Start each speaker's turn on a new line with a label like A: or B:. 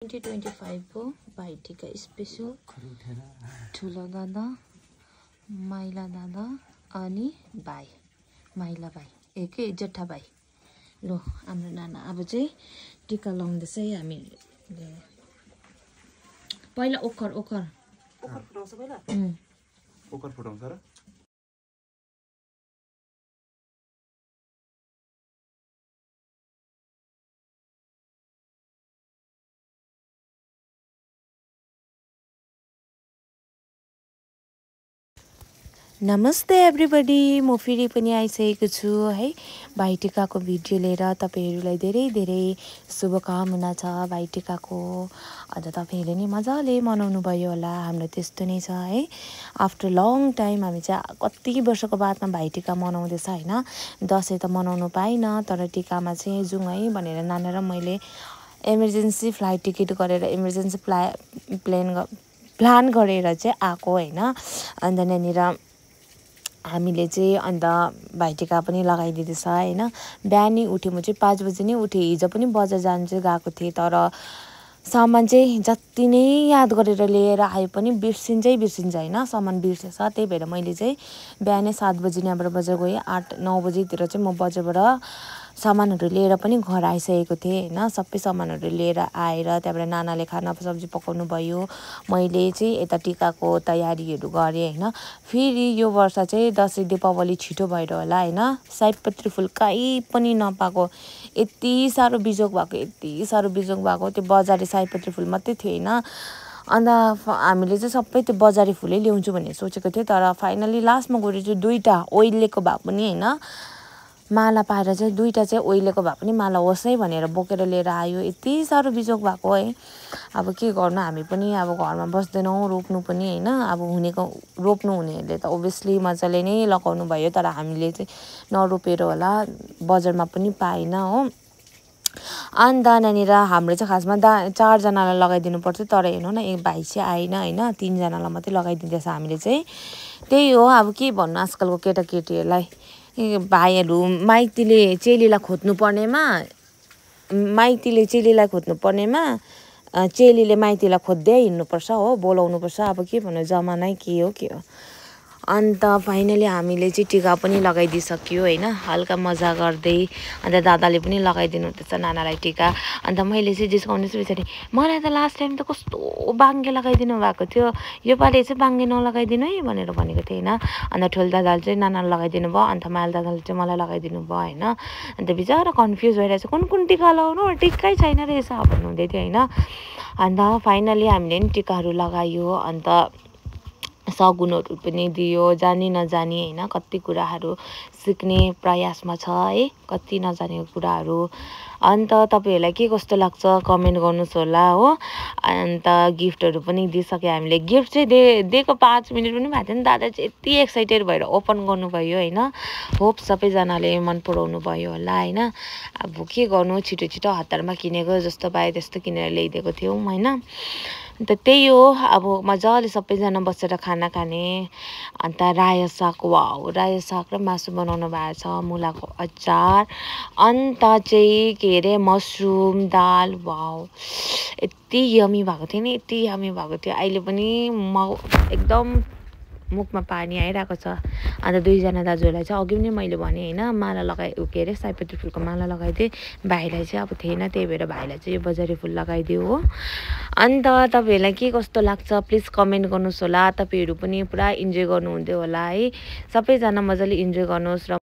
A: 2025 को भाइटिका स्पेशल ठुलो दादा माइला दादा अनि भाइ माइला भाइ एकै जेठा भाइ लो हाम्रो नाना अब चाहिँ टिका लाउँदैछ है हामी पहिला ओखर ओखर ओखर फुटाउँछ पहिला
B: ओखर फुटाउँछ र
A: नमस्ते एभ्रीबडी म फेरि पनि आइसकेको छु है भाइटिकाको भिडियो लिएर तपाईहरुलाई धेरै धेरै शुभकामना छ भाइटिकाको अझ तपाईहरुले नि मजाले मनाउनु भयो होला हाम्रो त्यस्तो नै छ है आफ्टर लङ टाइम हामी चाहिँ कति वर्षको बादमा भाइटिका मनाउँदैछ हैन दशैं त मनाउनु पाइन तर टिकामा चाहिँ जाउँ है भनेर नाना र मैले इमर्जेन्सी फ्लाइट टिकट गरेर इमर्जेन्सी प्लान गरेर चाहिँ आको हैन अन्त यहाँनिर हामीले चाहिँ अन्त भाइटिका पनि लगाइदिँदैछ हैन बिहानै उठे म चाहिँ 5 बजे नै उठे हिजो पनि बजार जान चाहिँ गएको थिए तर सामान चाहिँ जति नै याद गरेर लिएर आए पनि बिर्सिन्छ हैन सामान बिर्सेछ त्यही भएर मैले चाहिँ बिहानै 7 बजे यहाँबाट बजार गए 8-9 बजेतिर चाहिँ म बजारबाट सामानहरु लिएर पनि घर आइसकेको थिए हैन सबै सामानहरु लिएर आएर त्यहाँबाट नानाले खाना सब्जी पकाउनु भयो मैले चाहिँ यता टिकाको तयारीहरु गरे हैन फेरि यो वर्ष चाहिँ दशैं दीपावली छिटो भएर होला हैन सयपत्री फूल कहीं पनि नपाको यति सारो बिजोग भएको त्यो बजारे सयपत्री फूल मात्रै थियो हैन अन्त हामीले चाहिँ सबै त्यो बजारी फूलै ल्याउँछु भन्ने सोचेको थिए तर फाइनली लास्टमा गएर चाहिँ दुईटा ओइलेको भए पनि हैन माला पाएर चाहिँ दुईटा चाहिँ ओइलेको भए पनि माला होस् है भनेर बोकेर लिएर आयो यति सारो बिजोग भएको है अब के गर्नु हामी पनि अब घरमा बस्दैनौं रोप्नु पनि हैन अब हुनेको रोप्नु हुनेहरुले त ओभियसली मजाले नै लगाउनु भयो तर हामीले चाहिँ नरोपेर होला बजारमा पनि पाएन हो अन्त नानीरा हाम्रो चाहिँ खासमा 4 जनालाई लगाइदिनु पर्छ तर हेर्नु न एक भाइ चाहिँ आएन हैन 3 जनालाई मात्रै लगाइदिँदैछ हामीले चाहिँ त्यही हो अब के भन्नु आजकलको केटाकेटीहरुलाई भाइहरु माइतीले चेलीलाई खोज्नु पर्नेमा चेलीले माइतीलाई खोज्दै हिँड्नु पर्छ हो बोलाउनु पर्छ अब के भन्नु जमानै के हो अन्त फाइनली हामीले चाहिँ टिका पनि लगाइदिसक्यो हैन हल्का मजा गर्दै अन्त दादाले पनि लगाइदिनु हुँदैछ नानालाई टिका अन्त मैले चाहिँ जिस्काउने बिचारी मलाई त लास्ट टाइम त कस्तो बाङ्गे लगाइदिनु भएको थियो यो पालि चाहिँ बाङ्गे नलगाइदिनु है भनेर भनेको थिए हैन अन्त ठुल दादाले चाहिँ नानालाई लगाइदिनु भयो अन्त माइल दादाले चाहिँ मलाई लगाइदिनु भयो हैन अन्त बिचारा कन्फ्युज भइरहेछ कुन टिका लगाउनु टिकै छैन रहेछ भन्नुहुँदै थियो हैन अन्त फाइनली हामीले नि टिकाहरु लगायो अन्त सगुनहरु पनि दियो जानी नजानी हैन कति कुराहरु सिक्ने प्रयासमा छ है कति नजानेको कुराहरु अन्त तपाईहरुलाई के कस्तो लाग्छ कमेन्ट गर्नुस् होला हो अन्त गिफ्टहरु पनि दिइसके हामीले गिफ्ट चाहिँ दिएको 5 मिनेट पनि भएको थिएन दादा चाहिँ यति एक्साइटेड भएर ओपन गर्नुभयो हैन होप सबै जनाले मन पराउनु भयो होला हैन अब के गर्नु छिटो हतारमा किनेको जस्तो पाए त्यस्तो किनेर ल्याइदिएको थियौ हैन अन्त त्यही हो अब मजाले सबैजना बसेर खाना खाने अन्त रायो साग वाउ रायो साग र मासु बनाउनु भएको छ मुलाको अचार अन्त चाहिँ के रे मशरुम दाल वाउ यति यमी भएको थियो नि अहिले पनि एकदम मुखमा पानी आइरहेको छ अन्त दुईजना दाजुलाई चाहिँ अघि पनि मैले भने हैन माला के रे सयपत्री फूलको माला लगाइदिए भाइलाई चाहिँ अब थिएन त्यही भएर भाइलाई चाहिँ यो बजारी फूल लगाइदियो हो अन्त तपाईहरुलाई के कस्तो लाग्छ प्लिज कमेन्ट गर्नुस् होला तपाईहरु पनि पुरा इन्जोय गर्नुहुँदै होला है सबैजना मजाले इन्जोय गर्नुस् र